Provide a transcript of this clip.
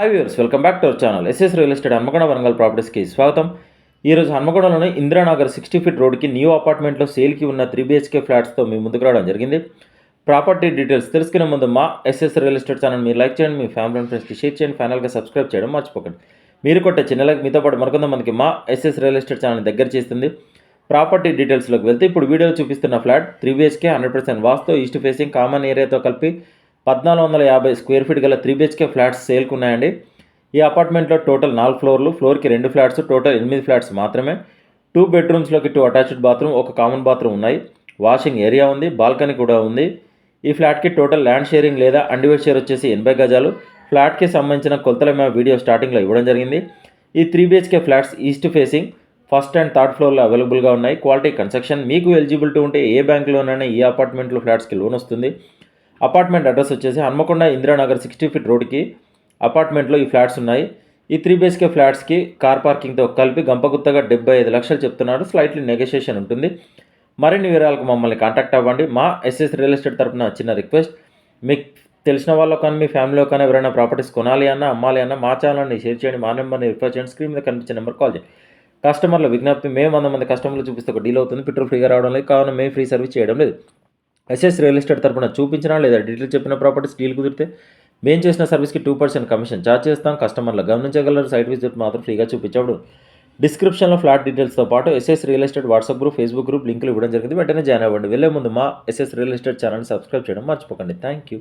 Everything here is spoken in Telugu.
Hi viewers, welcome back to our channel. SS real estate Hanmakonda Warangal ప్రాపర్టీస్కి స్వాగతం. ఈరోజు హన్మకొండలోని ఇందిరానగర్ 60 ఫీట్ రోడ్కి న్యూ అపార్ట్మెంట్లో సేల్కి ఉన్న 3 BHK ఫ్లాట్స్తో మీ ముందుకు రావడం జరిగింది. ప్రాపర్టీ డీటెయిల్స్ తెలుసుకునే ముందు మా ఎస్ఎస్ రియల్ ఎస్టేట్ ఛానల్ మీరు లైక్ చేయండి, మీ ఫ్యామిలీ అండ్ ఫ్రెండ్స్కి షేర్ చేయండి, ఫైనల్గా సబ్స్క్రైబ్ చేయడం మర్చిపోకండి. మీరు కొట్టే చిన్న లైక్ మీతో పాటు మరికొంతమందికి మా ఎస్ఎస్ రియల్ ఎస్టేట్ ఛానల్ దగ్గర చేస్తుంది. ప్రాపర్టీ డీటెయిల్స్లోకి వెళ్తే ఇప్పుడు వీడియోలో చూపిస్తున్న ఫ్లాట్ 3 BHK 100% వాస్తు, ఈస్ట్ ఫేసింగ్, కామన్ ఏరియాతో కలిపి 1450 స్క్వేర్ ఫీట్ గల 3 BHK ఫ్లాట్స్ సేల్కి ఉన్నాయండి. ఈ అపార్ట్మెంట్లో టోటల్ 4 ఫ్లోర్లు, ఫ్లోర్కి 2 ఫ్లాట్స్, టోటల్ 8 ఫ్లాట్స్ మాత్రమే. 2 బెడ్రూమ్స్లోకి 2 అటాచ్డ్ బాత్రూమ్, ఒక కామన్ బాత్రూమ్ ఉన్నాయి. వాషింగ్ ఏరియా ఉంది, బాల్కనీ కూడా ఉంది. ఈ ఫ్లాట్కి టోటల్ ల్యాండ్ షేరింగ్ లేదా అన్డివైడ్ షేర్ వచ్చేసి 80 గజాలు. ఫ్లాట్కి సంబంధించిన కొలతల మేము వీడియో స్టార్టింగ్లో ఇవ్వడం జరిగింది. ఈ 3 BHK flats east facing, first and third ఫ్లోర్లో అవైలబుల్గా ఉన్నాయి. Quality construction. మీకు ఎలిజిబిలిటీ ఉంటే ఏ బ్యాంకులోనైనా ఈ అపార్ట్మెంట్లో ఫ్లాట్స్కి లోన్ వస్తుంది. అపార్ట్మెంట్ అడ్రస్ వచ్చేసి హన్మకొండ ఇందిరానగర్ 60 ఫీట్ రోడ్కి అపార్ట్మెంట్లో ఈ ఫ్లాట్స్ ఉన్నాయి. ఈ 3 BHK ఫ్లాట్స్కి కార్ పార్కింగ్తో కలిపి గంపగుత్తగా 75 లక్షలు చెప్తున్నారు. స్లైట్లీ నెగోషియేషన్ ఉంటుంది. మరిన్ని వివరాలకు మమ్మల్ని కాంటాక్ట్ అవ్వండి. మా ఎస్ఎస్ రియల్ ఎస్టేట్ తరపున చిన్న రిక్వెస్ట్, మీకు తెలిసిన వాళ్ళు కానీ మీ ఫ్యామిలీలో కానీ ఎవరైనా ప్రాపర్టీస్ కొనాలి అన్నా అమ్మాలి అన్నా మా ఛానల్ని షేర్ చేయండి, మా నెంబర్ని రిఫర్ చేయండి, స్క్రీన్ మీద కనిపించే నెంబర్ కాల్ చేయండి. కస్టమర్ల విజ్ఞప్తి, మేము 100 మంది కస్టమర్లు చూపిస్తే ఒక డీల్ అవుతుంది. పెట్రోల్ ఫ్రీగా రావడం లేదు, కావున మేము ఫ్రీ సర్వీస్ చేయడం లేదు. ఎస్ఎస్ రియల్ ఎస్టేట్ తరపున చూపించినా లేదా డీటెయిల్ చెప్పిన ప్రాపర్టీస్ డీల్ కుదిరితే మేము చేసిన సర్వీస్కి 2% కమిషన్ ఛార్జ్ చేస్తాం. కస్టమర్లు గమనించగలరు. సైట్ విజిట్ మాత్రం ఫ్రీగా చూపించబడు. డిస్క్రిప్షన్లో ఫ్లాట్ డీటెయిల్స్తో పాటు SS real estate WhatsApp group, Facebook group లింకులు ఇవ్వడం జరిగింది. వెంటనే జాయిన్ అవ్వండి. వెళ్ళే ముందు మా ఎస్ఎస్ రియల్ ఎస్టేట్ ఛానల్ని సబ్స్క్రైబ్ చేయడం మర్చిపోకండి. Thank you.